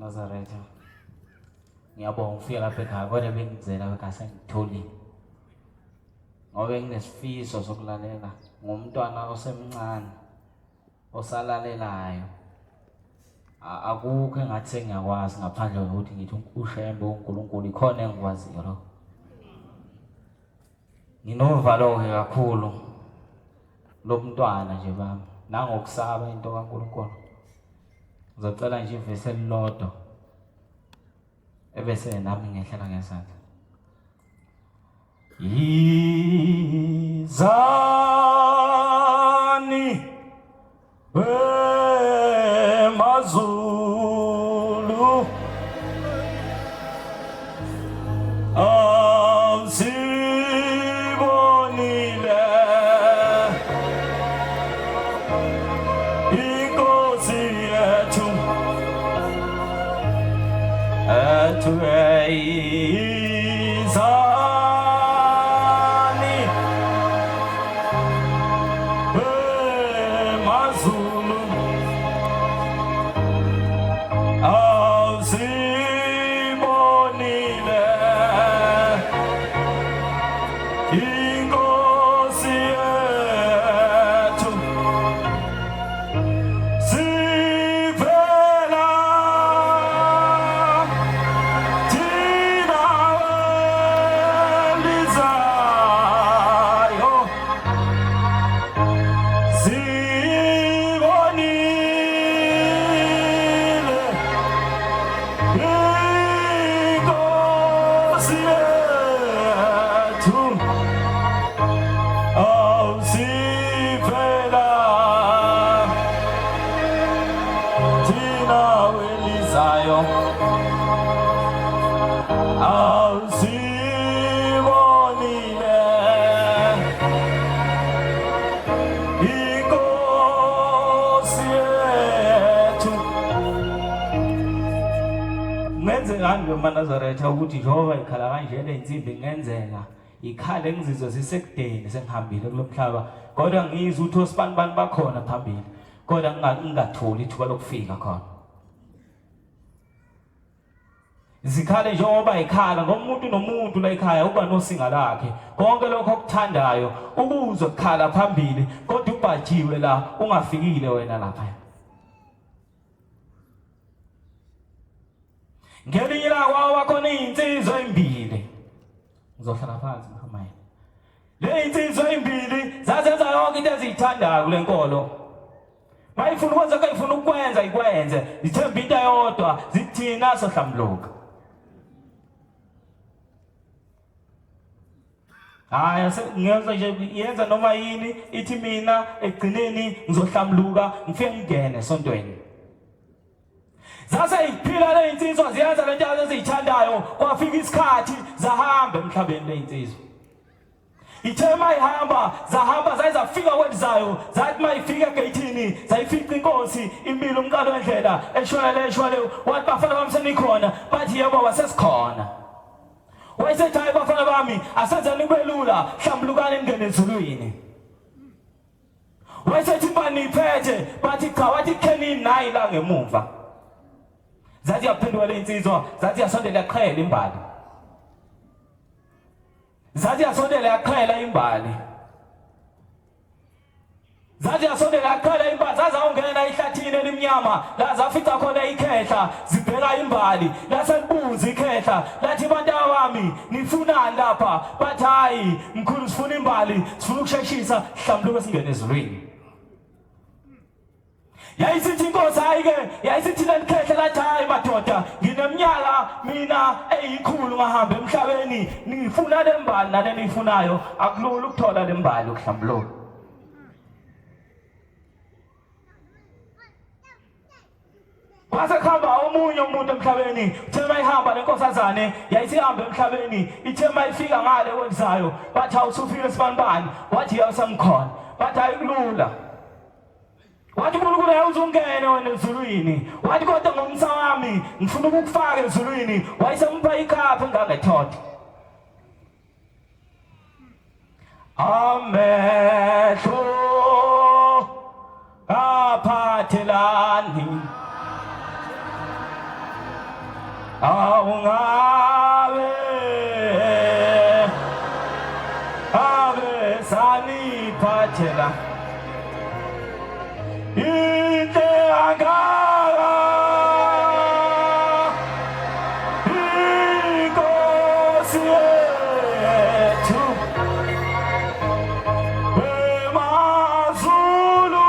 Nazareth. Ngiyabonga ufika lapha ekhaya kodwa bengizela bekase ngitholi. Ngoba nginesifiso sokulalela ngumntwana osemncane osalalelayo. Akukho engathi sengiyakwazi ngaphandle kokuthi ngithi ushembe uNkulunkulu ikhona engikwaziyo lo. Nginovalo ke kakhulu lomntwana nje bami nangokusaba into kaNkulunkulu. Ngizocela nje ivesi elilodwa ebese nami ngehlela ngesandla. Izani Mazulu Azibonile Inkosi yethu Izani Mazulu Azibonile Inkosi yethu sivela thina elizayo sibonile Inkosi yethu awusivela thina elizayo awusibonile Inkosi yethu. Ngenzekani beManazaretha ukuthi Jehova ikhala kanjena insimbi ngenzeka ikhala engizizwe sisekudeni sengihambile kulomhlaba kodwa ngizwe ukuthi osibanibani bakhona phambili kodwa ngingatholi ithuba lokufika khona. Zikhale njengoba ikhala ngomuntu nomuntu la ekhaya uba nosinga lakhe konke lokho okuthandayo ukuzwe ukukhala phambili kodwa ubhajiwe la ungafikile wena lapha. Ngelinye lawa khona insizwa ezimbili ngizohlala phansi mhamaye. Le insizwa ezimbili zazenza yonke into ezithandayo kule nkolo. Mayifuna ukwenza kayifuna ukwenza ikwenze zithemba into eyodwa zithina sohlambuluka. Haya ngiyeza nje yenza noma yini ithi mina egcineni ngizohlambuluka ngifike ngene esontweni. Zase iphila le insizwa ziyenza lento ezithandayo kwafika isikhathi zahamba emhlabeni le insizwa. Ithe mayihamba zahamba zayizafika kwelizayo zathi mayifika egeyithini zayifica inkosi impilo umqalo wendlela eshwele wathi bafana bami senikhona bathi yebo wasesikhona. Wayesethi hayi bafana bami asenzeni kubelula hlambulukani ningene ezulwini. Wayesethi bani iphethe bathi cha wathi khenini nayi la ngemuva. Zathi yaphendula le insizwa zathi yasondela yaqhela imbali. Zathi yasondela yaqhela imbali. Zathi yasondela yaqhela imbali zazawungena ehlathini elimnyama la zafica khona ikhehla zibheka imbali laselibuza ikhehla lathi bantwana bami nifunani lapha bathi hayi mkhulu sifuna imbali sifuna ukusheshisa hlambuluke singene ezulwini. Yayisithi inkosi hayi-ke yayisithi lelikhehla lathi hayi madoda ngineminyaka mina eyikhulu ngahamba emhlabeni ngifuna le mbali nale niyifunayo akulula ukuthola le mbali ukuhlambuluka. Kwase kuhamba omunye umuntu emhlabeni uthe mayihamba le nkosazane yayisihamba emhlabeni ithe mayifika ngale kwelizayo bathi awusufile esibanibani wathi yawusamkhona bathi ayikulula. Wathi uNkulunkulu ayuzungene wena ezulwini wathi kodwa ngomsa wami ngifuna ukukufaka ezulwini wayesempa ikhapha engangethotha. Amehlo aphathelani awungabe abe saniphathela into angaka inkosi yethu emazulu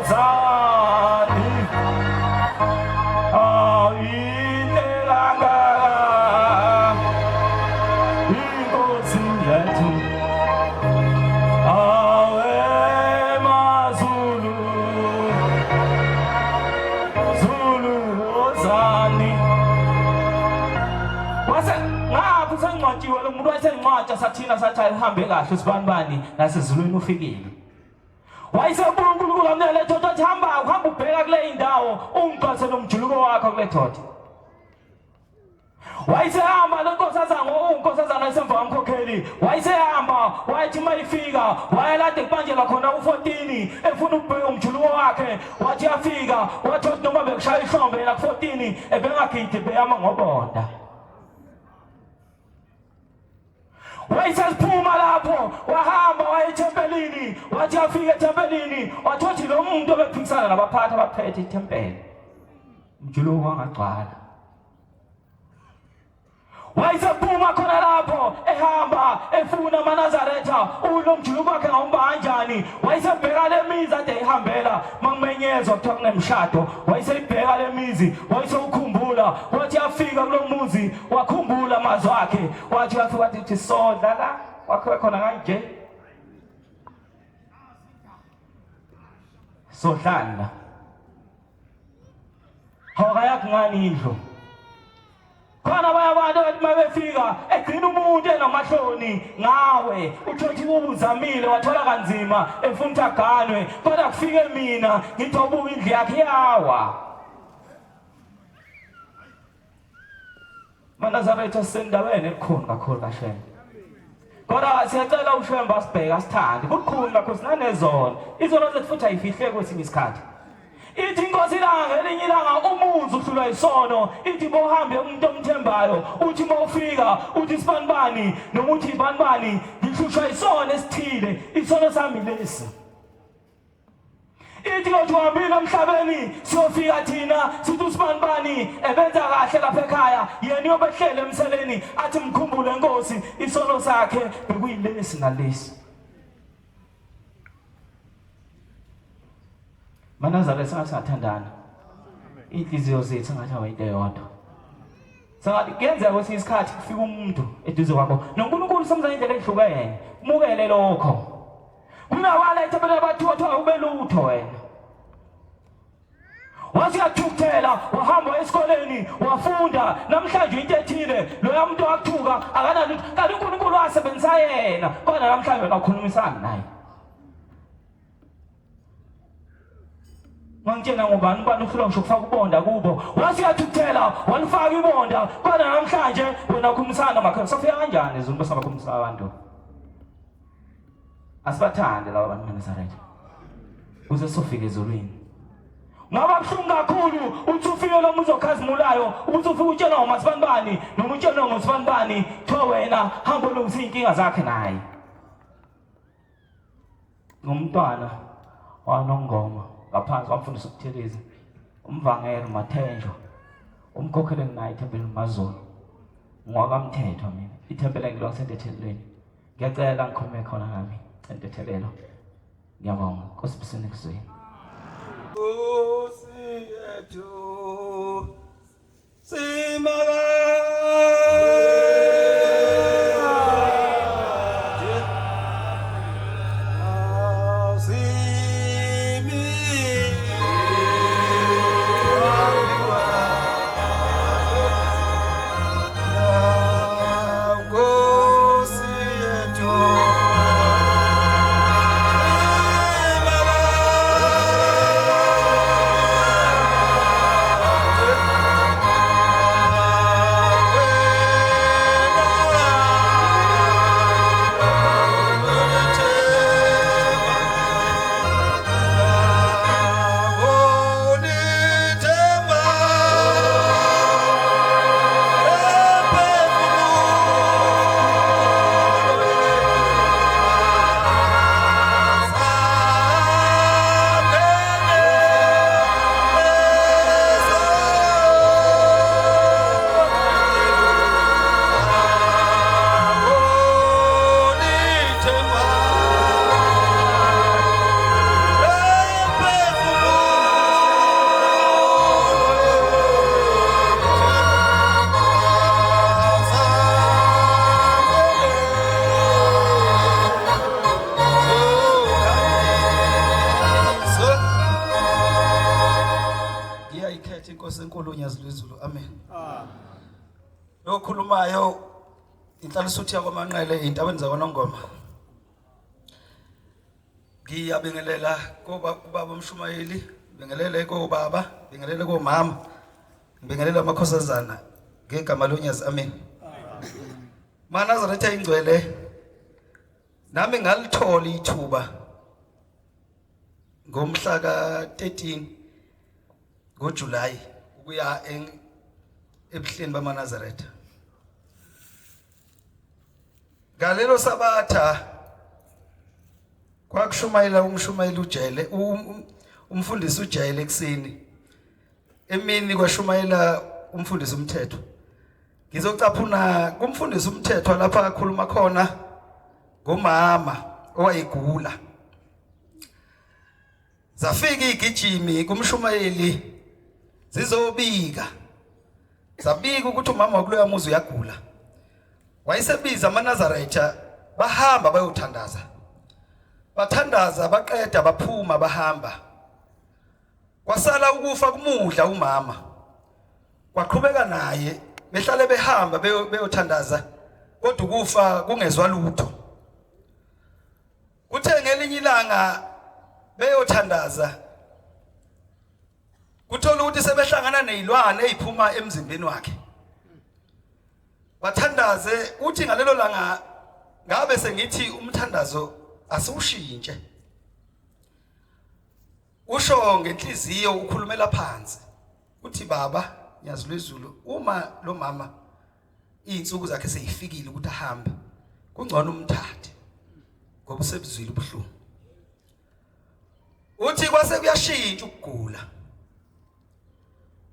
ozani awinelanga inkosi yethu awe mazulu zulu ozani wase ngapha usencwatshiwe lo muntu wayesencwatsha sathina sathi ayihambe kahle usibanibani nasezulwini ufikile wayesebuka uNkulunkulu amnele thotha athi hamba ubheka kule indawo ungixwase nomjuluko wakho kule thotha wayesehamba lenkosazana unkosazana esemva kwamkhokheli wayesehamba wathi mayifika wayelade kubanjelwa khona u14 efuna ukubheka umjuluko wakhe wathi yafika wathi noma bekushaya ihlombe yena ku14 ebengagidi beyama ngobonda wayesesiphuma lapho wahamba wayethempelini wathi afika ethempelini wathothi lo muntu obephikisana nabaphathi abaphethe ithempeli umjuluko wangagcwala wayesephuma khona lapho ehamba efuna amaNazaretha ulo mjuluko wakhe ngawumba kanjani wayesebheka lemizi ade ehambela mangimenyezwa kuthiwa kunemshado wayesebheka lemizi wayesewukhumbula wathi afika kulo muzi wakhumbula amazwi akhe wathi afika wathi sodla la wakhe khona kanje sodlana hawayakungani indlu khona bayabantu bathi mabefika egcina umuntu enamahloni ngawe uthothi ubuzamile wathola kanzima efuna uthaganwe kodwa kufike mina ngithi ubuka indlu yakhe yawa maNazaretha sendaweni elikhulu kakhulu kaShembe kodwa siyacela uShembe asibheke asithande kukhulu kakhulu sinanezona izono zethu futhi ayifihle kwesinye isikhathi ithi inkosi ilanga elinye ilanga umuzi uhlulwa isono ithi bohambe umuntu omthembayo uthi mawufika uthi sibanibani noma uthi ibanibani ngihlushwa isono esithile isono sami lesi ithi ngothi uhambile emhlabeni siyofika thina sithi usibanibani ebenza kahle lapha ekhaya yena uyobehlele emseleni athi mkhumbule inkosi isono sakhe bekuyilesi nalesi maNazaretha sangathandana inhliziyo zethu ngathi awayinto eyodwa sangathi kuyenzeka kwesinye isikhathi kufika umuntu eduze kwakho noNkulunkulu somza indlela ehlukene umukele lokho kunabala ethebele bathothwa ube lutho wena wasiyathukuthela wahamba esikoleni wafunda namhlanje into ethile lo yamuntu wakuthuka akanalutho kanti uNkulunkulu wasebenzisa yena kodwa namhlanje wena ukhulumisana naye mangitshela ngobani ubani ufuna ngisho kufaka ubonda kubo wasiyathukuthela walifaka ibonda kodwa namhlanje wena ukhulumisana makhe sofika kanjani izulu bese bakhulumisa abantu asibathande laba bantu maNazaretha uze sofika ezulwini ngaba kuhlungu kakhulu uthi ufike lo muntu okhazimulayo uthi ufike utshela ngomasibanibani noma utshela ngosibanibani kuthiwa wena hamba ulungisa inkinga zakhe naye ngomntwana waNongoma ngaphansi kwamfundisa ukutheleza umvangelo mathenjwa umkhokhele naye ithempeli mazolo ngwakamthetho mina ithempeli ngilo ngisendethelweni ngiyacela ngikhulume khona ngami entethelelo ngiyabonga Nkosi kuzweni Nkosi yethu simaka kakhulu uNyazi lwezulu. Amen. Lokhulumayo inhlalisuthi yakwaManqele ezintabeni zakwaNongoma. Ngiyabingelela kubaba uMshumayeli, bingelele kubaba, bingelele komama, ngibingelela amakhosazana ngegama loNyazi. Amen. Manazaretha ingcwele nami ngalithola ithuba ngomhla ka-13 ngoJulayi ukuya ebuhleni bamaNazaretha. Ngalelo sabatha kwakushumayela umshumayeli ujele umfundisi ujele ekseni, emini kwashumayela umfundisi umthetho. Ngizocaphuna kumfundisi umthetho lapha akhuluma khona ngomama owayegula. Zafika igijimi kumshumayeli zizobika, zabika ukuthi umama wakuloya muzi uyagula. Wayesebiza amaNazaretha bahamba bayothandaza, bathandaza baqeda baphuma bahamba. Kwasala ukufa kumudla umama, kwaqhubeka naye behlale behamba beyothandaza kodwa ukufa kungezwa lutho. Kuthe ngelinye ilanga beyothandaza kuthola ukuthi sebehlangana nezilwane eziphuma emzimbeni wakhe. Bathandaze uthi ngalelo langa ngabe sengithi umthandazo asiwushintshe. Usho ngenhliziyo ukhulumela phansi uthi baba Nyazi lwezulu, uma lo mama izinsuku zakhe seyifikile ukuthi ahambe kungcono umthathe ngoba usebuzwile ubuhlungu. Uthi kwase kuyashintsha ukugula.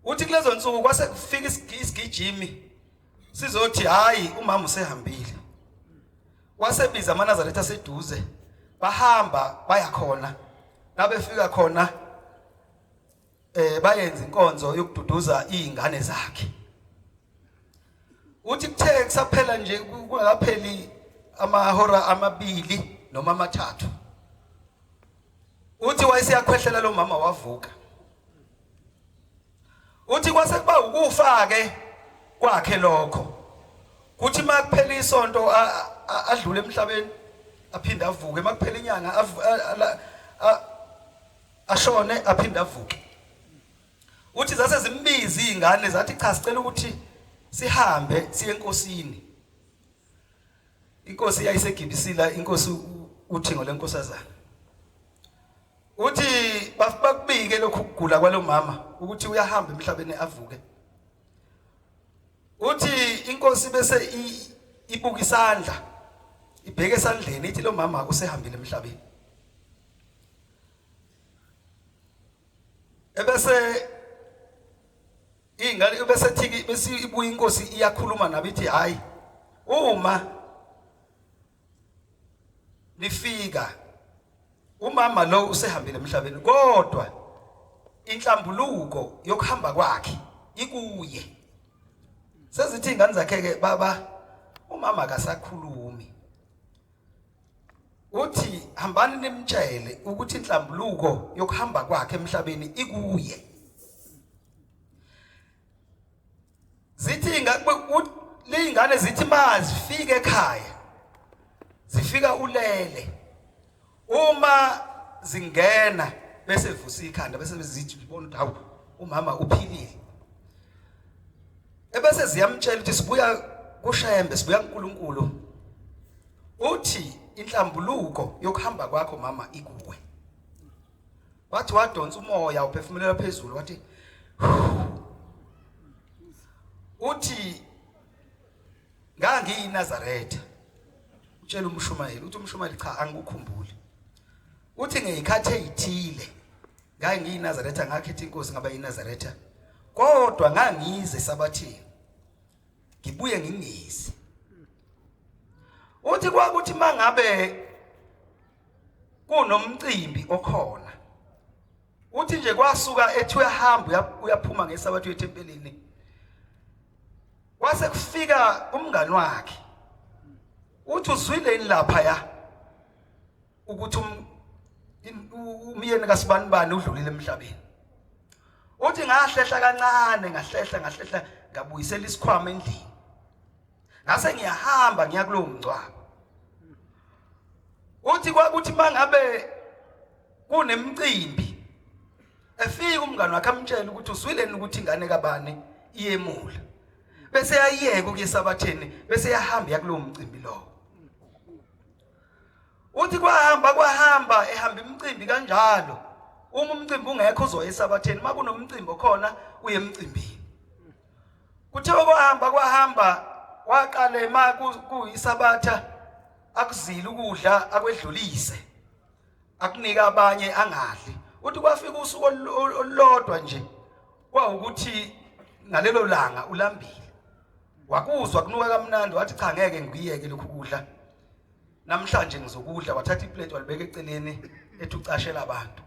Uthi kulezo nsuku kwase kufika isigijimi sizothi hayi umama usehambile. Wasebiza amaNazaretha aseduze bahamba baya khona. Nabefika khona bayenza inkonzo yokududuza izingane zakhe. Uthi kuthe kusaphela nje kungakapheli amahora amabili noma amathathu. Uthi wayesiyakhwehlela lo mama wavuka. Uthi kwase kuba ukufa ke kwakhe lokho. Kuthi makuphela isonto adlule emhlabeni aphinda avuke, makuphela inyanga ashone aphinda avuke. Uthi zase zimbizi izingane zathi cha sicela ukuthi sihambe siye enkosini. Inkosi yayisegibisila, inkosi uthingo lenkosazana. Uthi bakubike lokhu kugula kwalo mama ukuthi uyahamba emhlabeni avuke. Uthi inkosi bese ibuka isandla, ibheke esandleni ithi lo mama usehambile emhlabeni. Ebese ingane bese thiki bese ibuya inkosi iyakhuluma nabo ithi hayi uma nifika umama lo usehambile emhlabeni kodwa inhlambuluko yokuhamba kwakhe ikuye. Sezithi ingane zakhe ke baba umama akasakhulumi. Uthi hambani nimtshele ukuthi inhlambuluko yokuhamba kwakhe emhlabeni ikuye. Zithi le ingane zithi mazifike ekhaya zifika ulele. Uma zingena bese vusa ikhanda bese bezithi ubona ukuthi hawu umama uphilile. Ebese ziyamtshela ukuthi sibuya kuShembe, sibuya kuNkulunkulu. Uthi inhlambuluko yokuhamba kwakho mama ikuwe. Wathi wadonsa umoya uphefumulela phezulu wathi uthi ngangiyiNazaretha. Utshela umshumayeli uthi umshumayeli cha angikukhumbuli. Uthi ngeyikhathe ezithile ngangiyiNazaretha ngakhetha inkosi ngaba yiNazaretha kodwa ngangize sabathini ngibuye ngingisi. Uthi kwakuthi mangabe kunomcimbi okhona uthi nje kwasuka ethi uyahamba uyaphuma ngesabathu ethempelini. Kwase kufika umngani wakhe. Uthi uzwile lapha ya ukuthi umyeni kaSibanibani udlulile emhlabeni. uthi ngahlehla kancane ngahlehla ngabuyisela isikhwama endlini ngase ngiyahamba ngiya kulowo mngcwabo uthi kwakuthi mangabe kunemicimbi efika umngane wakhe amtshela ukuthi uswileni ukuthi ingane kabani iyemula bese yayiyeka ukuyesabatheni bese yahamba yakulowo mcimbi lo uthi kwahamba ehamba imicimbi kanjalo uma umcimbi ungekho uzoya esabatheni makunomcimbi khona uye emcimbini kuthiwa kwahamba waqala kuyisabatha akuzile ukudla akwedlulise akunika abanye angadli uthi kwafika usuku olulodwa nje kwawukuthi ngalelo langa ulambile wakuzwa kunuka kamnandi wathi cha ngeke ngiyeke lokhu kudla namhlanje ngizokudla wathatha iplate walibeka eceleni ethi ucashela abantu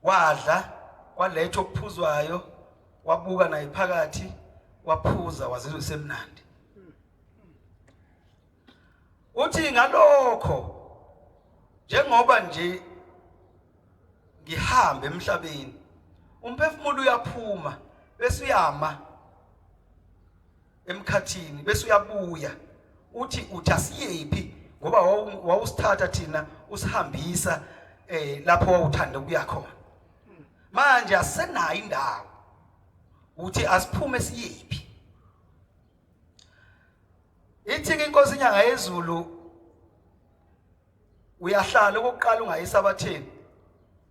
wadla kwaletho okuphuzwayo wabuka naye phakathi waphuza wazizwe semnandi uthi ngalokho njengoba nje ngihamba emhlabeni umphefumulo uyaphuma bese uyama emkhathini bese uyabuya uthi asiyephi ngoba wawusithatha thina usihambisa lapho wawuthanda ukuya khona manje asenayo indawo uthi asiphume siyephi ithi inkosi inyanga yezulu uyahlala okokuqala ungayisabatheni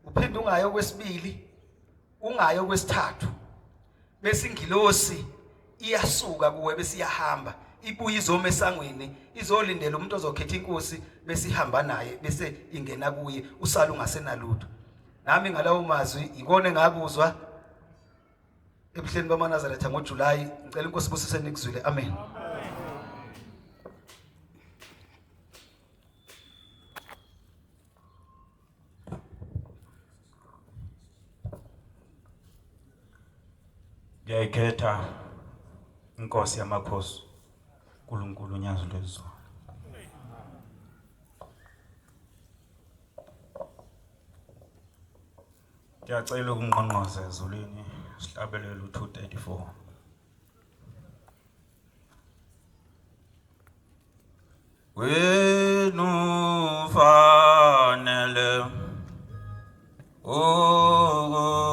uphinde ungayo kwesibili ungayo kwesithathu bese ingilosi iyasuka kuwe bese iyahamba ibuye izoma esangweni izolindela umuntu ozokhetha inkosi bese ihamba naye bese ingena kuye usala ungasenalutho nami ngalawo mazwi ikone ngakuzwa ebuhleni bamaNazaretha ngoJuly ngicela inkosi busise nikuzwile amen ngiyayikhetha inkosi yamakhosi uNkulunkulu unyazo lwezulu ngiyacela ukungqongqoza ezulwini sihlabelele u234 wenu fanele ukubongwa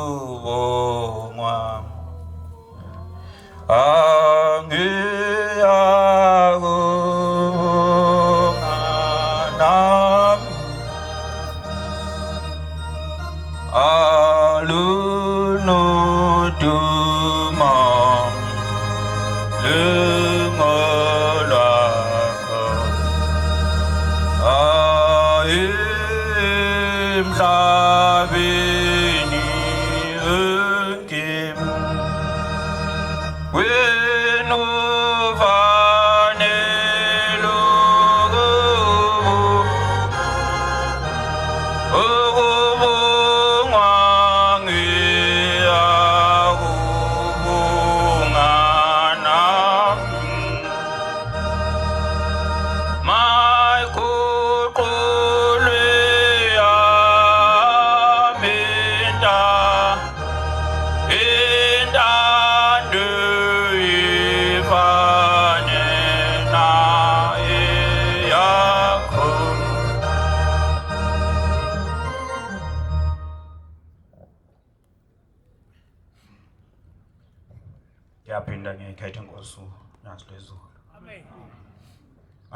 ngiyaphinda ngiyikhethe inkosi unyazo lwezulu amen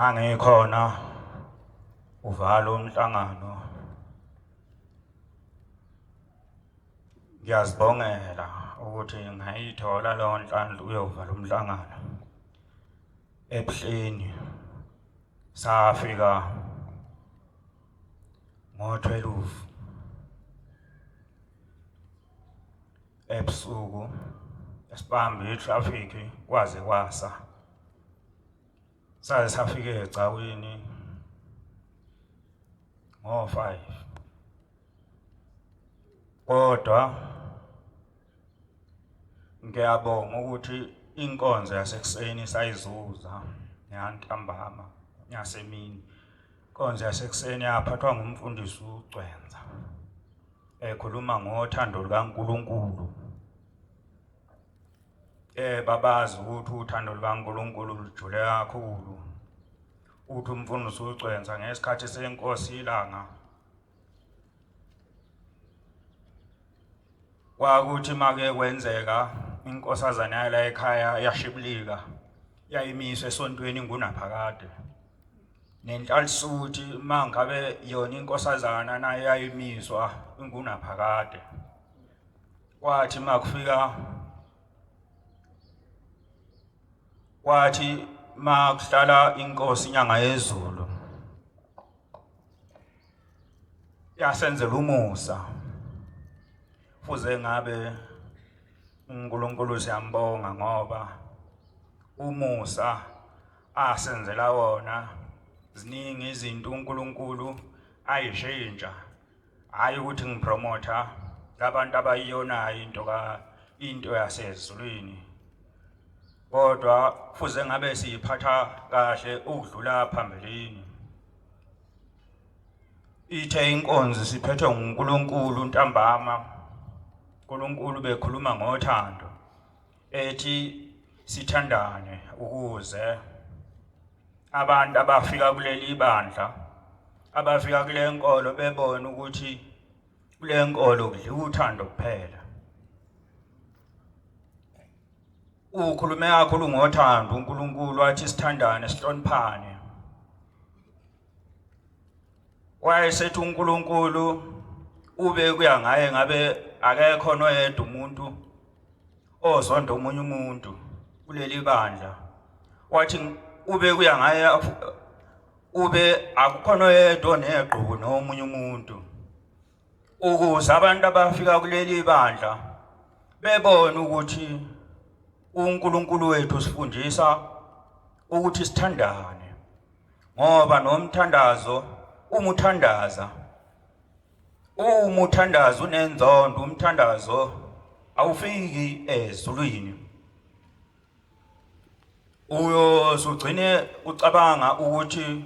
angikhona uvalo umhlangano ngiyazibongela ukuthi ngayithola lo nhlanhla uyovala umhlangano ebuhleni safika ngo12 ebusuku esibambe itraffic kwaze kwasa saze safike ecaweni ngo5 kodwa ngiyabonga ukuthi inkonzo yasekuseni sayizuza yantambama yasemini inkonzo yasekuseni yaphathwa ngumfundisi uCwenza ekhuluma ngothando lukaNkulunkulu. Babazi ukuthi uthando lukaNkulunkulu lujule kakhulu. Uthi umfundisi uCwenza ngesikhathi senkosi ilanga kwakuthi make kwenzeka inkosazana yala ekhaya yashibilika yayimiswa esontweni ngunaphakade nenhlanhlisuthi mangabe yona inkosazana nayo yayimiswa ngunaphakade. Kwathi makuhlala inkosi inyanga yezulu yasenzela umusa. Fuze ngabe uNkulunkulu siyambonga ngoba umusa asenzela wona. Ziningi izinto uNkulunkulu ayishintsha, hayi ukuthi ngipromotha abantu abayiyonayo into yasezulwini, kodwa fuze ngabe siyiphatha kahle ukudlula phambilini. Ithe inkonzo siphethwe nguNkulunkulu ntambama. uNkulunkulu bekhuluma ngothando ethi sithandane ukuze abantu abafika kuleli bandla abafika kule nkolo bebone ukuthi kule nkolo kudliwa uthando kuphela. Ukhulume kakhulu ngothando uNkulunkulu wathi sithandane sihloniphane. Wayesethi uNkulunkulu ube kuya ngaye ngabe akekho noyedwa umuntu ozonda omunye umuntu kuleli bandla. Wathi ube kuya ngaye ube akukho noyedwa oneqhubu nomunye umuntu ukuze abantu abafika kuleli bandla bebone ukuthi uNkulunkulu wethu sifundisa ukuthi sithandane, ngoba nomthandazo umuthandazo unenzondo, umthandazo awufiki ezulwini. Uyosugcine ucabanga ukuthi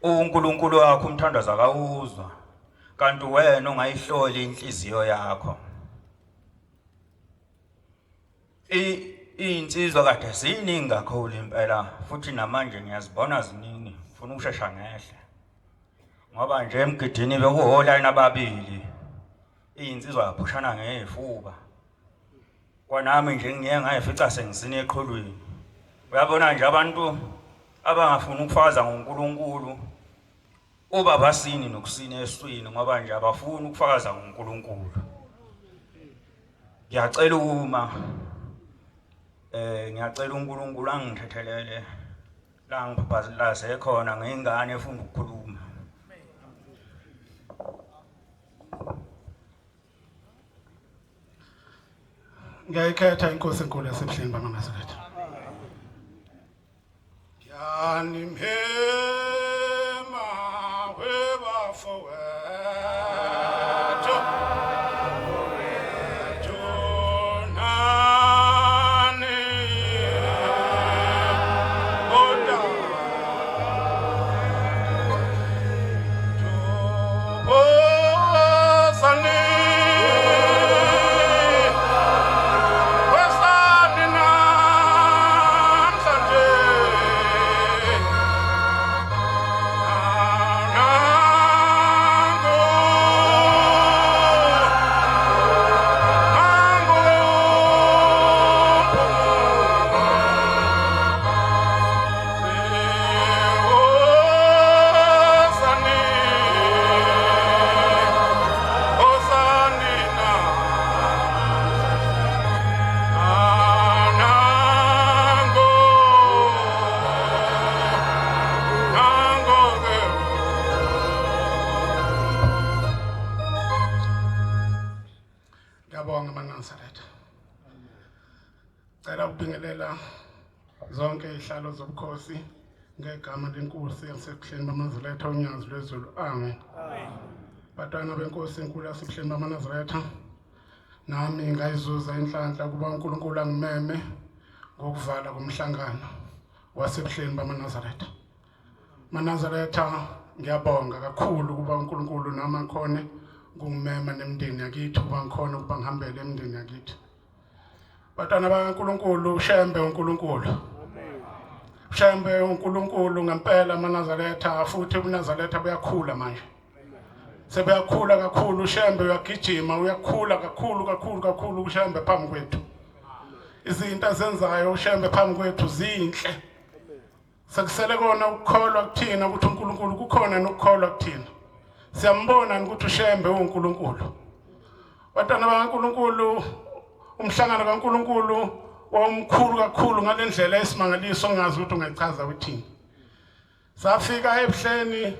uNkulunkulu wakho umthandazo akawuzwa, kanti wena ungayihloli inhliziyo yakho. Insizwa kade ziningi kakhulu impela, futhi namanje ngiyazibona ziningi. Ngifuna ukushesha ngehle ngoba nje emgidini bekuholayini ababili, insizwa yaphushana ngezifuba. Kwanami nje ngiye ngayifica sengisine eqhulwini. Uyabona nje abantu abangafuni ukufakaza ngoNkulunkulu uba basini nokusina eswini ngoba nje abafuni ukufakaza ngoNkulunkulu. Ngiyacela uNkulunkulu angithethelele la ngibhabhazelaze khona ngengane efuna ukukhuluma. Ngiyayikhetha inkosi enkulu yasebuhleni bamaNazaretha. Yanimhema webafowethu zonke ihlalo zobukhosi ngegama lenkosi yasebuhleni bamaNazaretha unyazi lwezulu. Amen. Batwana benkosi enkulu yasebuhleni bamaNazaretha, nami ngayizuza inhlanhla kuba uNkulunkulu angimeme ngokuvala komhlangano wasebuhleni bamaNazaretha. MaNazaretha ngiyabonga kakhulu kuba uNkulunkulu nami khona kungimema nemndeni yakithi kuba ngikhona ukuba ngihambele emndeni yakithi. Batana bakaNkulunkulu, ushembe uNkulunkulu. Ushembe uNkulunkulu ngempela amaNazaretha, futhi uNazaretha buyakhula manje. Sebuyakhula kakhulu, ushembe uyagijima, uyakhula kakhulu ushembe phambi kwethu. Izinto azenzayo ushembe phambi kwethu zinhle. Sekusele kona ukukholwa kuthina ukuthi uNkulunkulu kukhona nokukholwa kuthina. Siyambona ukuthi ushembe uNkulunkulu. Batana bakaNkulunkulu, umhlangano kaNkulunkulu omkhulu kakhulu ngalendlela esimangaliso ongazi ukuthi ungayichaza uthini. Safika ebuhleni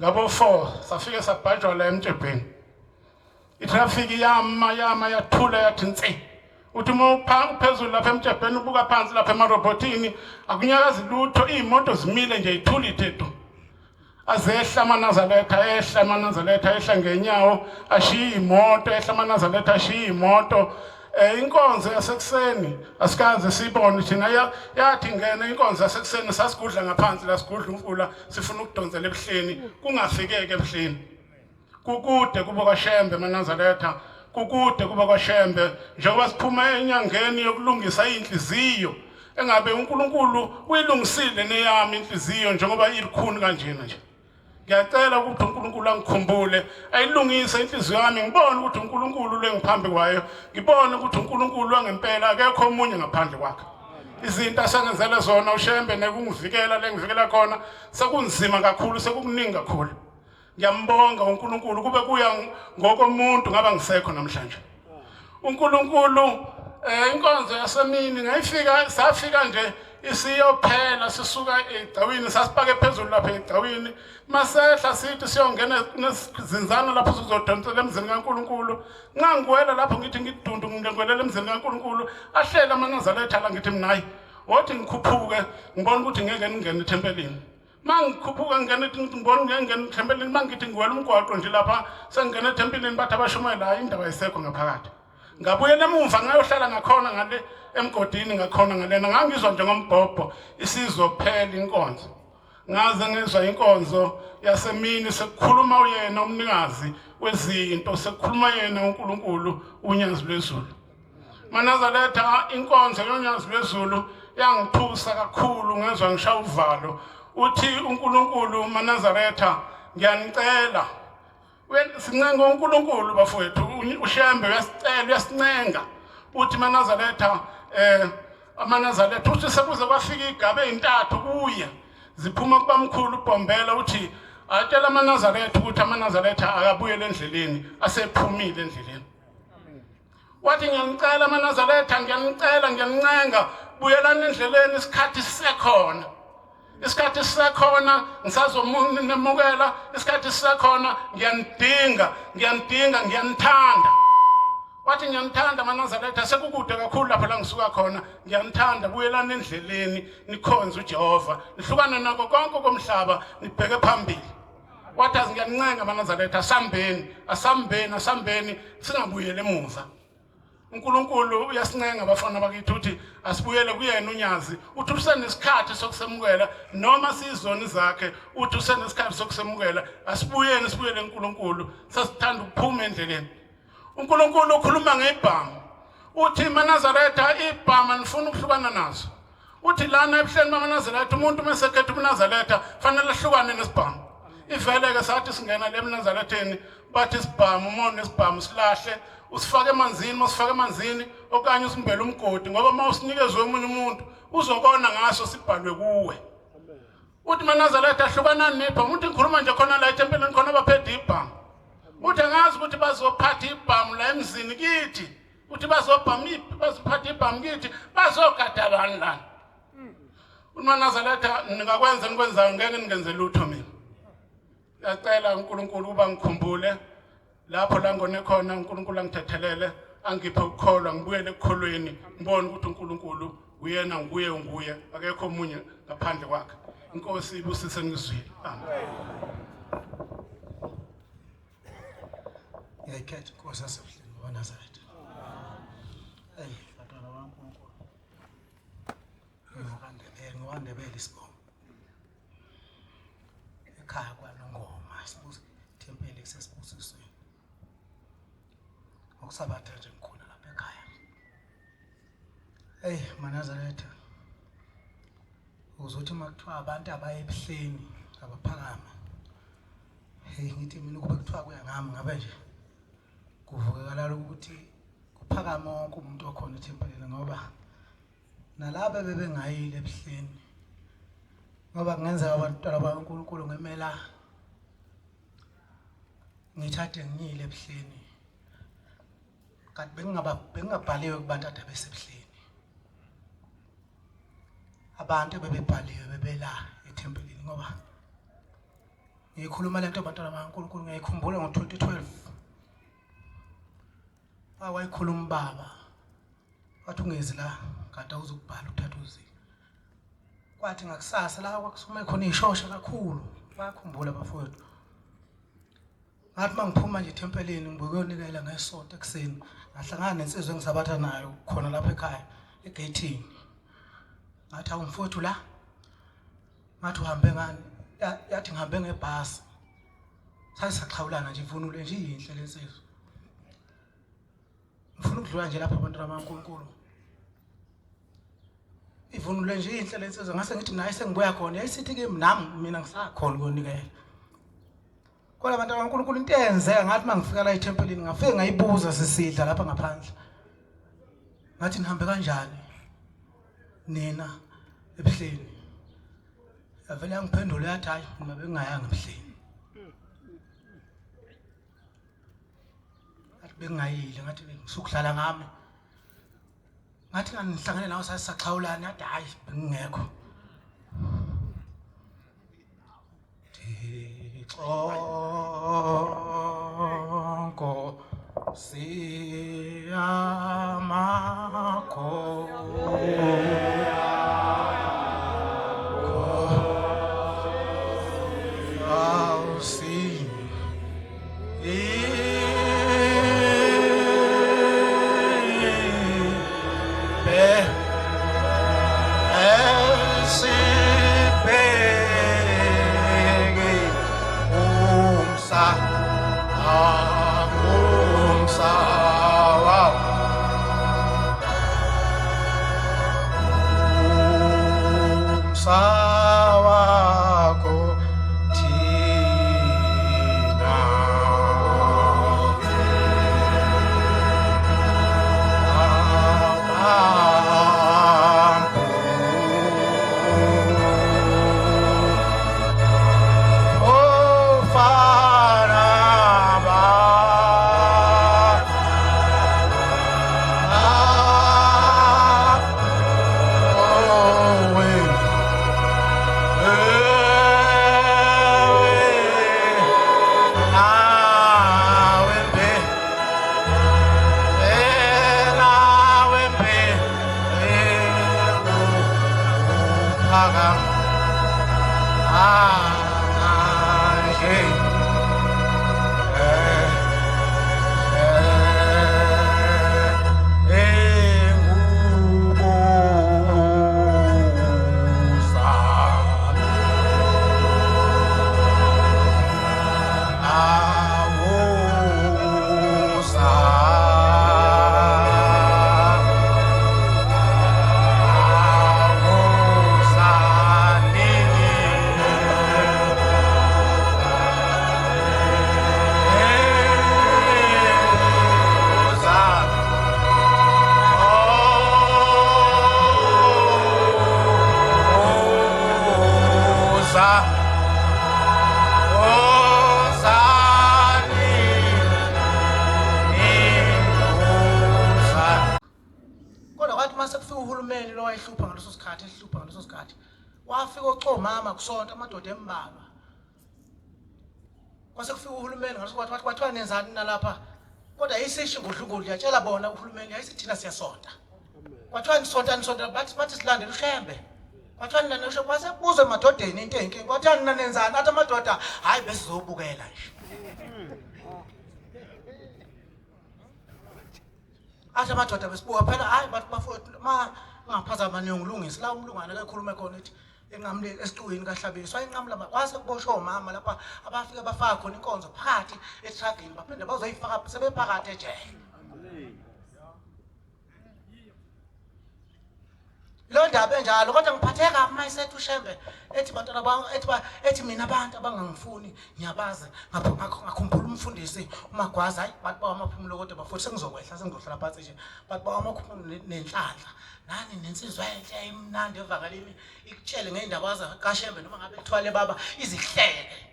ngabo 4, safike sabhajwa la eMtshebheni. Itraffic yama yathula yathi ntse. Uthi uphezulu lapha eMtshebheni ubuka phansi lapha emarobotini akunyakazi lutho, imoto zimile nje ithulithe tu. Azehla amaNazaretha ehla ngenyawo ashiya imoto, ehla amaNazaretha ashiya imoto. Inkonzo yasekuseni asikaze sibone thina yathi ngena inkonzo yasekuseni sasigudla ngaphansi la sigudla umfula sifuna ukudonsela ebuhleni kungafikeke ebuhleni. Kukude kuba kwaShembe amaNazaretha, kukude kuba kwaShembe njengoba siphuma enyangeni yokulungisa inhliziyo engabe uNkulunkulu uyilungisile neyami inhliziyo njengoba ilikhuni kanjena nje. Ngiyacela ukuthi uNkulunkulu angikhumbule ayilungise inhliziyo yami ngibone ukuthi uNkulunkulu lengiphambi kwayo, ngibone ukuthi uNkulunkulu wangempela akekho omunye ngaphandle kwakhe. Izinto asengenzele zona uShembe nekungivikela lengivikela khona sekunzima kakhulu, sekukuningi kakhulu. Ngiyambonga uNkulunkulu kube kuya ngokomuntu ngaba ngisekho namhlanje. uNkulunkulu inkonzo yasemini safika nje isiyophela sisuka egcawini sasipake phezulu lapha egcawini masehla sithi siyongena nezinzana lapho sizodonsela emzini kaNkulunkulu. Ngangiwela lapho ngithi ngidundu ngingwelela emzini kaNkulunkulu ahlela amaNazaretha la ngithi minayi wothi ngikhuphuke ngibona ukuthi ngeke ngingene ethempelini. Mangikhuphuka ngibona ngene ethempelini mangithi ngiwela umgwaqo nje lapha sengingena ethempelini bathi abashumayela indaba ayisekho ngaphakathi. Ngabuyela emuva ngayohlala ngakhona ngale emgodini ngakhona ngalena ngangizwa njengombhobho isizophela inkonzo. Ngaze ngezwa inkonzo yasemini sekukhuluma uyena umnikazi wezinto, sekukhuluma yena uNkulunkulu unyazi lwezulu. Manazaretha inkonzo yonyazi lwezulu yangithusa kakhulu, ngezwa ngishaya uvalo. Uthi uNkulunkulu Manazaretha ngiyanicela sincenga uNkulunkulu bafowethu uShembe uyasincenga uthi amaNazaretha amaNazaretha uthi sekuze kwafika igaba ezintathu kuye ziphuma kubamkhulu uBhombela uthi atshela amaNazaretha ukuthi amaNazaretha akabuyele endleleni asephumile endleleni. Wathi ngiyanicela amaNazaretha ngiyanincenga buyelani endleleni isikhathi sisekhona. Isikhathi sisekhona ngisazomunimukela, isikhathi sisekhona ngiyanithanda. Wathi ngiyanithanda amaNazaretha sekukude kakhulu lapho la ngisuka khona, ngiyanithanda buyelani endleleni nikhonze uJehova nihlukane nako konke komhlaba nibheke phambili. Wathi ngiyanincenga amaNazaretha asambeni singabuyele emuva. uNkulunkulu uyasincenga abafana bakithi uthi asibuyele kuyena unyazi, uthi usenesikhathi sokusemukela noma sizoni zakhe, uthi usenesikhathi sokusemukela asibuyele uNkulunkulu sasithanda ukuphuma endleleni. uNkulunkulu ukhuluma ngebhamu uthi amaNazaretha ibhamu nifuna ukuhlukana nazo. Uthi lana ebuhleni bamaNazaretha umuntu mesekhetha uMnazaretha fanele ahlukane nesibhamu. Ivele ke sathi singena le eMnazaretheni bathi isibhamu umone isibhamu silahle usifake emanzini okanye usimbele umgodi ngoba mawusinikezwe omunye umuntu uzokona ngaso sibhalwe kuwe. Uthi amaNazaretha ahlukanani nebhamu. Uthi ngikhuluma nje khona la ethempelini khona abaphethe ibhamu. Uthi angazi ukuthi bazophatha ibhamu la emzini kithi. Uthi bazophatha ibhamu kithi bazogada abantu lana. uMnazaretha ningakwenza nikwenzayo ngeke ningenze lutho mina. Ngiyacela uNkulunkulu ukuba ngikhumbule lapho la ngone khona, uNkulunkulu angithethelele angiphe ukukholwa ngibuyele ekukholweni ngibone ukuthi uNkulunkulu uyena nguye akekho omunye ngaphandle kwakhe. Inkosi ibusise ngizwile. Amen. Ngiyakhetha inkosi yasebuhleni bakaNazaretha. Hey, batwana bakaNkulunkulu. Ngivukandebele isibongo. ekhaya kwaNongoma sibuze ithempeli kusesibusisweni ngokusabatha nje ngikhona lapha ekhaya. Hey Manazaretha, uzothi makuthiwa abantu abaye ebuhleni abaphakama, hey ngithi mina kube kuthiwa kuya ngami ngabe nje kuvukekala ukuthi kuphakama wonke umuntu okhona ethempelini, ngoba nalabo bebengayile ebuhleni, ngoba kungenzeka abantwana bakaNkulunkulu ngemela ngithathe ngiyile ebuhleni kanti bengingabhaliwe kubantu ade besebuhleni. Abantu bebebhaliwe bebela ethempelini, ngoba ngikhuluma lento abantwana bakaNkulunkulu ngiyikhumbula ngo-2012 wayikhuluma ubaba wathi ungezi la kanti awuzukubhala uthatha uzi. Kwathi ngakusasa la kwakusume khona ishosha kakhulu, bayakhumbula bafowethu. Ngathi mangiphuma nje ethempelini ngibuyonikela ngesonto ekseni, ngahlangana nensizwe engisabatha nayo khona lapha ekhaya egeyithini. Ngathi awumfowethu la, ngathi uhambe ngani? Yathi ngihambe ngebhasi. Sayisaxhawulana nje, imvunulo nje inhle lensizwe. Ngifuna ukudlula nje lapha abantwana bakaNkulunkulu. Ivunulo nje inhle lensizwe, ngase ngithi naye sengibuya khona yayisithi kimi nami mina ngisakhona ukunikela. Kodwa abantu bakaNkulunkulu into eyenzeka ngathi mangifika la ethempelini ngafike ngayibuza sisidla lapha ngaphandle. Ngathi nihambe kanjani nina ebuhleni? Yavele yangiphendula yathi hayi mina bengingayanga ebuhleni. Ngathi bengingayile, ngathi ngisukuhlala ngami. Ngathi ngihlangane nawe sasaxhawulana, yathi hayi bengingekho. Onko siyamako wafika ocomama kusonto amadoda embalwa. Kwase kufika uhulumeni ngasikwathi kwathiwa nenzani nalapha. Kodwa yisishi ngudlungudlu yatshela bona uhulumeni yayisithina siyasonta. Kwathiwa nisonta bathi silandele ushembe. Kwathiwa nina nesho kwase kubuze emadodeni into enkingi. Kwathiwa nina nenzani athi amadoda hayi besizobukela nje. Athi amadoda besibuka phela hayi bathi bafowethu ma ungaphazama niyongilungisa la umlungane ke khulume khona ethi enqamule esixukwini kaHlabisa wayenqamula wase kuboshwa umama lapha abafike bafaka khona inkonzo phakathi etragini baphinde bazoyifaka sebephakathi ejele. Lo ndaba enjalo kodwa ngiphatheka mayisethu uShembe ethi bantwana ethi mina abantu abangangifuni ngiyabazi ngakhumbula umfundisi uMagwaza hayi bathi bawa amaphumulo kodwa bafuthi sengizokwehla sengizohlala phansi nje bathi bawa amaphumulo nenhlanhla nani nensizwa enhle imnandi evakalini ikutshele ngeindaba kaShembe noma ngabe ethwale baba izihleke.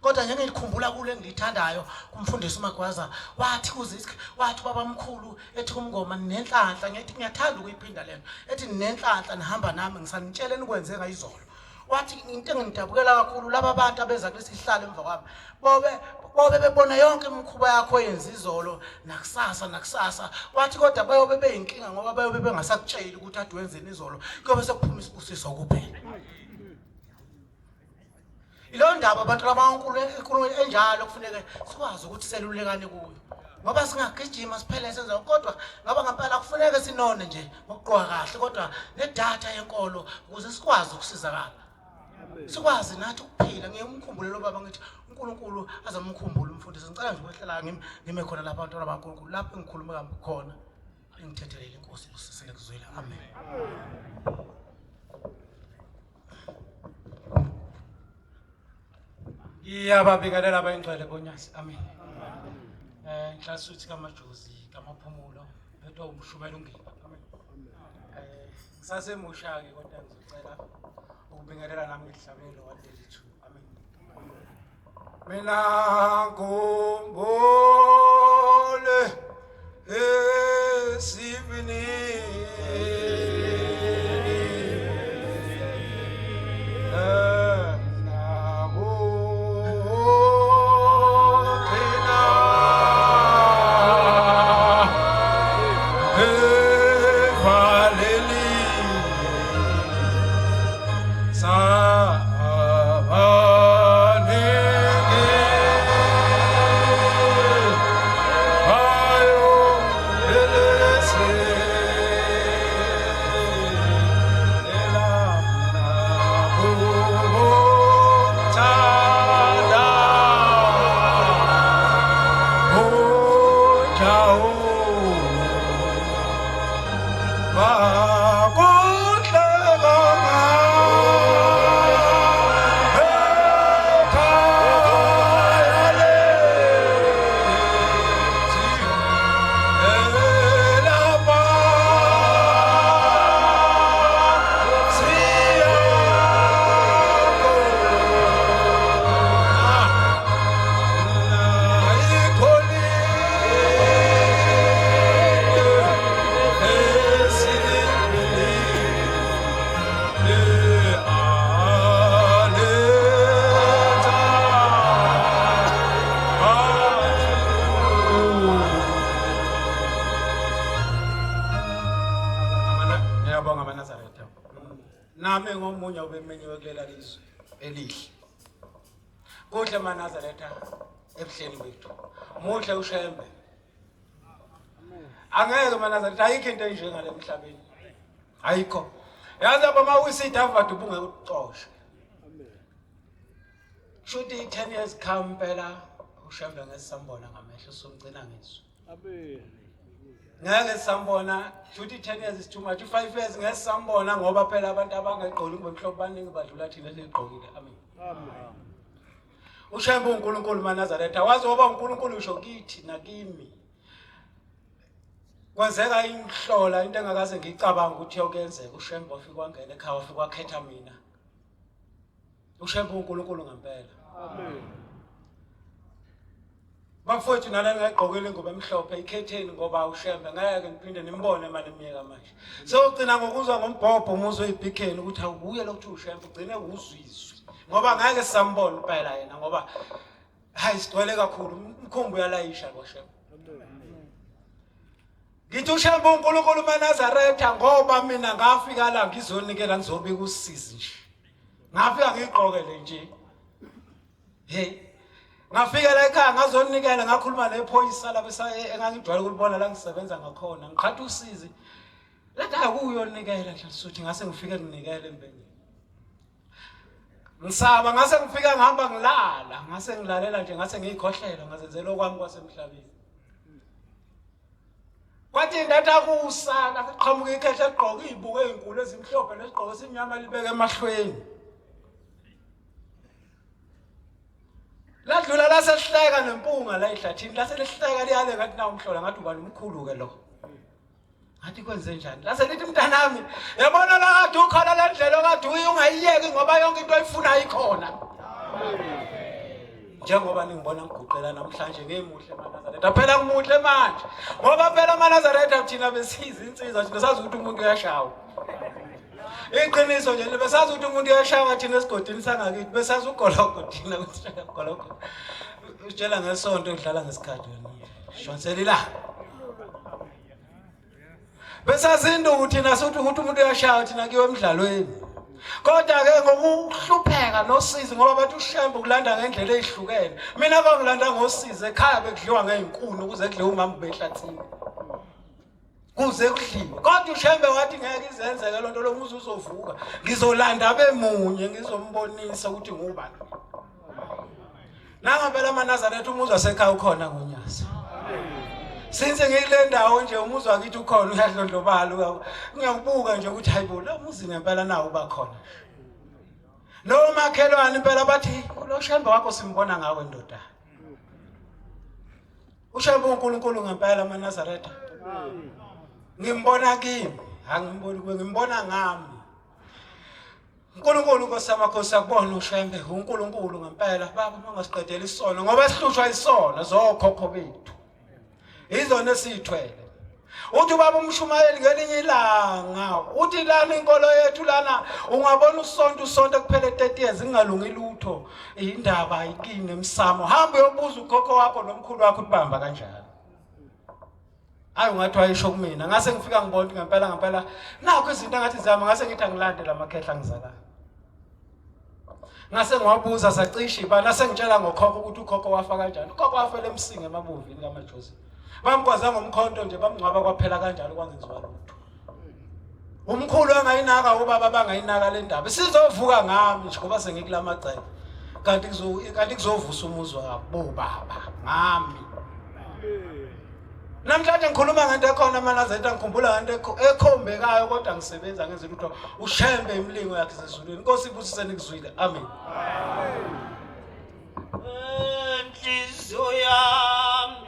Kodwa nje ngikhumbula kule engilithandayo kumfundisi uMagwaza wathi kuzisikhe wathi babamkhulu ethi kumngoma nenhlanhla ngithi ngiyathanda ukuyiphinda lento ethi nenhlanhla nihamba nami ngisanitsheleni ukwenze ngayizolo. Wathi into engidabukela kakhulu laba bantu abeza kulesihlalo emva kwami bobe bebona yonke imikhuba yakho yenza izolo nakusasa wathi kodwa bayobe beyinkinga ngoba bayobe bengasakutsheli ukuthi ade wenzeni izolo kuyobe sekuphuma isibusiso kuphela. Ilo ndaba abantu abankulu enjalo kufuneka sikwazi ukuthi selulekane kuyo ngoba singagijima siphele senza kodwa ngaba ngempela kufuneka sinone nje ngokuqoqa kahle kodwa nedatha yenkolo ukuze sikwazi ukusizakala sikwazi nathi ukuphila ngiyemkhumbule lo baba ngithi uNkulunkulu azamkhumbula umfundisi ngicela nje ukwehlela ngime khona lapha abantu abankulunkulu lapho engikhuluma khona engithethelele inkosi usisele kuzwela amen. Iyababingelela abayingcwele bonyasi amen. Nhlasuthi kamajozi kamaphumulo phethwe umshumela ungipha amen. Ngisasemusha ke kodwa ngizocela ukubingelela nami ngihlabelo wa32 amen. Mina ngomole esivini nami ngomunye obemenyiwe kulela lizwe elihle. Kuhle maNazaretha ebuhleni bethu. Muhle uShembe. Angeke maNazaretha ayikho into enjengale emhlabeni. Ayikho. Yazi abama usidavada ubunge ukuxosha. Shuthi 10 years kampela uShembe ngesambona ngamehlo somgcina ngizwe. Amen. Ngeke sambona shuthi 10 years is too much 5 years ngeke sambona ngoba phela abantu abangaqoli ngomhlobo baningi badlula thina sesigqokile amen. Amen. uShembe uNkulunkulu maNazaretha wazi ngoba uNkulunkulu usho kithi nakimi. Kwenzeka inhlola into engakaze ngicabanga ukuthi yokenzeka uShembe wafika wangena ekhaya wafika wakhetha mina. uShembe uNkulunkulu ngempela. Amen. Bafowethu nalana ngagqokile ngoba emhlophe ikhetheni ngoba uShembe ngeke ngiphinde nimbone manje emiyeka manje. So ugcina ngokuzwa ngombhobho umuzwe eBikheni ukuthi awubuye lokho uShembe ugcine uzwizwe. Ngoba ngeke sambone impela yena ngoba hayi sigcwele kakhulu umkhumbi uyalayisha ngoShembe. Ngithi uShembe uNkulunkulu maNazaretha ngoba mina ngafika la ngizonikela ngizobika usizi nje. Ngafika ngigqokele nje. Hey ngafika la ekhaya ngazonikela ngakhuluma nephoyisa la besa engangijwayele ukulibona la ngisebenza ngakhona ngiqhatha usizi Lathi akuyonikela Hlalisuthi ngase ngifike nginikele empengeni. Ngisaba ngase ngifika ngihamba ngilala, ngase ngilalela nje ngase ngiyikhohlela ngazenzela okwami kwasemhlabeni. Kwathi indatha kusaka siqhamuka ikhehla egqoka izibuko ezinkulu ezimhlophe nesigqoko esimnyama libeke emahlweni. Ladlula lasesihleka nempunga la ehlathini, laselihleka liyale ngathi na umhlola ngathi ubani umkhulu ke lo. Ngathi kwenze njani? Lase lithi mntanami, yabona la kade ukhala le ndlela kade ungayiyeki ngoba yonke into oyifuna ayikhona. Njengoba ningibona ngiguqela namhlanje ngemuhle eManazaretha. Phela ngimuhle manje. Ngoba phela eManazaretha thina besiza insizwa thina sazi ukuthi umuntu uyashawa. Iqiniso nje besazi ukuthi umuntu uyashawa thina esigodini sangakithi besazi ugologo thina ukuthi ugologo. Utshela ngesonto udlala ngesikhathi wena. Shonsela la. Besazindu thina sokuthi umuntu uyashawa thina kiwe emidlalweni. Kodwa ke ngokuhlupheka nosizi ngoba bathi ushembe ukulanda ngendlela ezihlukene. Mina bangilanda ngosizi ekhaya bekudliwa ngeinkuni ukuze kudle umama behlathini. Kuze kudliwe. Kodwa ushembe wathi ngeke izenzeke lonto lomuzi uzovuka. Ngizolanda bemunye ngizombonisa ukuthi ngubani. Nanga phela eManazaretha umuzi wasekhaya ukhona ngonyasa. Since ngile ndawo nje umuzi wakithi ukhona uyadlondlobala ngiyakubuka nje ukuthi hayibo la umuzi ngempela nawo bakhona. Lo makhelwane impela bathi lo shembe wakho simbona ngawe ndoda. Ushembe uNkulunkulu ngempela eManazaretha. Ngimbona kimi, angimboni kuwe ngimbona ngami. uNkulunkulu Nkosi akubona ushembe uNkulunkulu ngempela baba mangasiqedela isono ngoba sihlushwa isono zokhokho bethu. Izona esithwele. Uthi baba umshumayeli ngelinye ilanga uthi lana inkolo yethu lana ungabona usonto kuphele 30 years ingalungi lutho indaba ayikini emsamo hamba uyobuza ukhokho wakho nomkhulu wakho ubamba kanjani. Ayi ungathi wayisho kumina ngase ngifika ngibona ngempela nakho izinto ngathi zama ngase ngithi angilande lamakhehla ngizala. Ngase ngiwabuza sacisha ibana sengitshela ngokhokho ukuthi ukhokho wafa kanjani. Ukhokho wafela emsinga emabuvini kaMajosi. Bamgwaza ngomkhonto nje bamngcwaba kwaphela kanjalo kwangenziwa lutho. Umkhulu angayinaka ubaba bangayinaka le ndaba. Sizovuka ngami nje ngoba sengikulamaCele. Kanti kuzovusa umuzi wabo baba ngami. Namhlanje ngikhuluma ngento ekhona eManazaretha ngikhumbula ngento ekhombekayo kodwa ngisebenza ngenze lutho ushembe imlingo yakhe sezulwini. Inkosi ibusise nikuzwile. Amen. Enhliziyo yami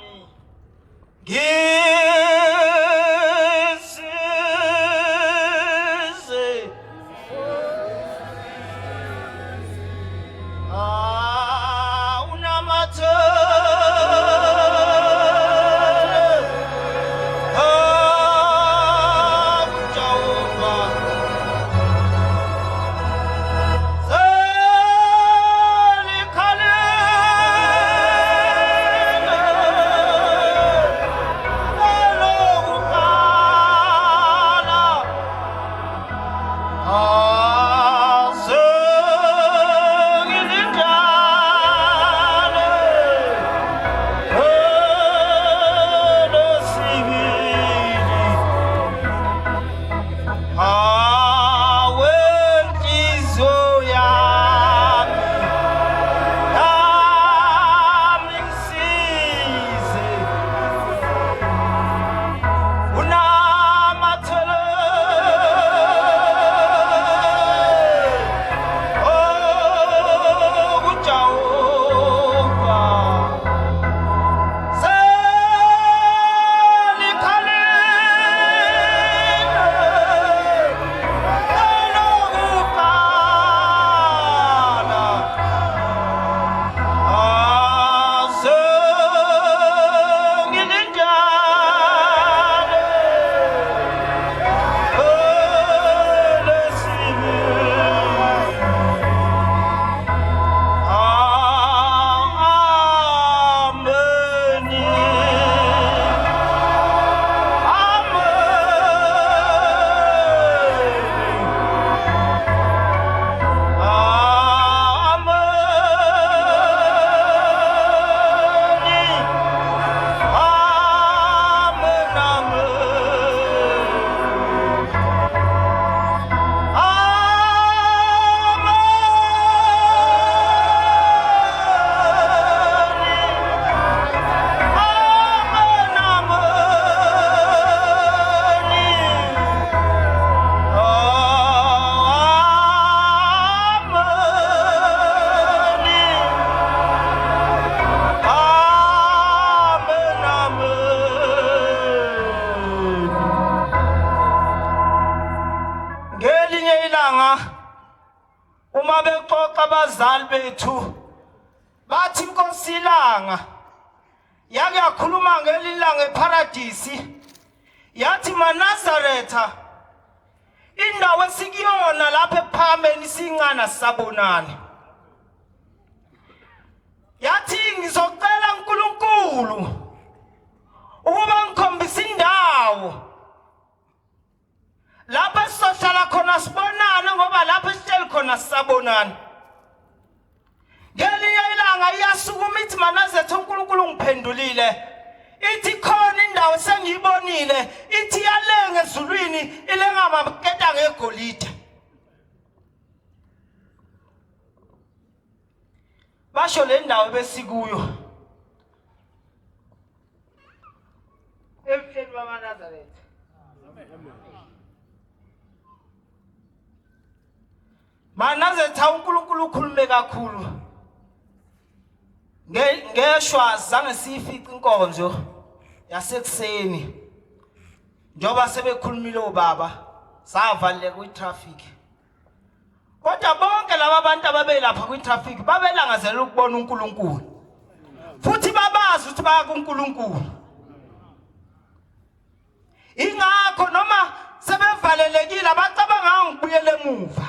abazali bethu bathi inkosi ilanga yake yakhuluma ngelilanga eparadisi yathi maNazaretha indawo esikuyona lapha ephameni sincane sisabonani yathi ngizocela uNkulunkulu ukuba ngikhombise indawo lapha sizohlala khona sibonane ngoba lapha sihleli khona sisabonani ngelinye ilanga iyasukuma ithi maNazaretha uNkulunkulu ngiphendulile ithi khona indawo sengiyibonile ithi yalenga ezulwini ilenga mabeketa ngegolide basho le ndawo besikuyo emhleni wamaNazaretha maNazaretha uNkulunkulu ukhulume kakhulu ngeshwa zange siyifice inkonzo yasekuseni njoba sebekhulumile obaba savaleka kwitraffic kodwa bonke laba abantu ababelapha kwitraffic babelangazela ukubona uNkulunkulu futhi babazi ukuthi baya kuNkulunkulu ingakho noma sebevalelekile abacabanga ngibuyele emuva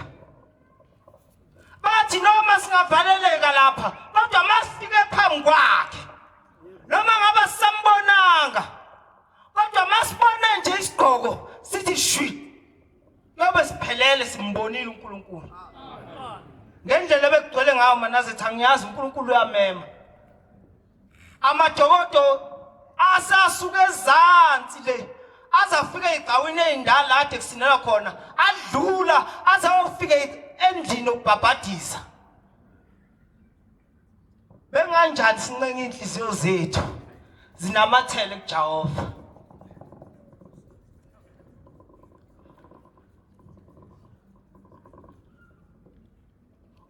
bathi noma singavaleleka lapha kodwa masifike phambi kwakhe noma ngaba sambonanga kodwa masibone nje isigqoko sithi shwi yobe siphelele simbonile uNkulunkulu ngendlela ebekugcwele ngayo maNazaretha ngiyazi uNkulunkulu uyamema amadokodo asasuka ezansi le azafika igcawini ezindala ade kusinela khona adlula azawufika endlini ukubhabhadisa benganjani sincenga inhliziyo zethu zinamathele kuJehova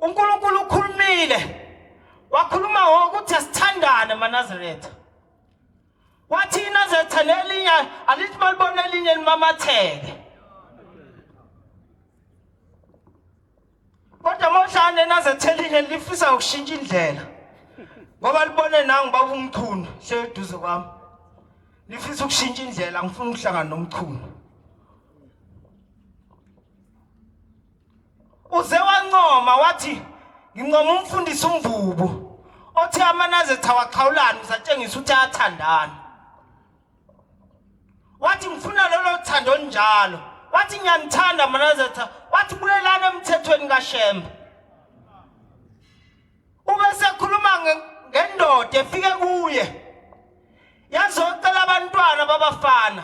uNkulunkulu ukhulumile wakhuluma ngokuthi asithandane maNazaretha wathi iNazaretha nelinye alithi malibone elinye limamathele kodwa mohlane eNazaretha elinye lifisa ukushintsha indlela ngoba libone nangu baba uMchunu seduze kwami lifisa ukushintsha indlela ngifuna ukuhlangana noMchunu uze wancoma wathi ngincoma umfundisi uMvubu othi amaNazaretha waqhawulana uzatshengisa ukuthi ayathandana wathi ngifuna lolo thando njalo wathi ngiyanithanda maNazaretha wathi buyelana emthethweni kaShembe ubese khuluma ngendoda efike kuye yazocela abantwana babafana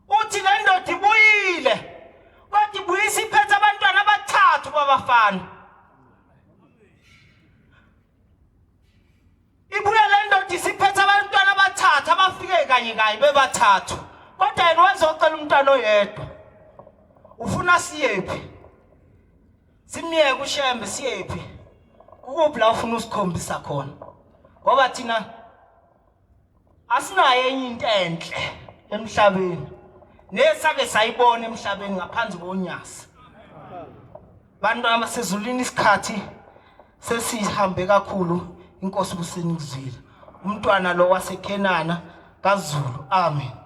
uthi le ndoda ibuyile wathi buyisa iphethe abantwana abathathu babafana ibuye le ndoda isiphethe abantwana abathathu abafike kanye kanye bebathathu kodwa yena wazocela umntwana oyedwa ufuna siyephi simiyeke uShembe siyephi ukuphi la ufuna usikhombisa khona ngoba thina asinayo enye into enhle emhlabeni nesake sayibona emhlabeni ngaphansi konyasi bantwana basezulwini isikhathi sesihambe kakhulu inkosi kusenikuzwile umntwana lo waseKenana kaZulu amen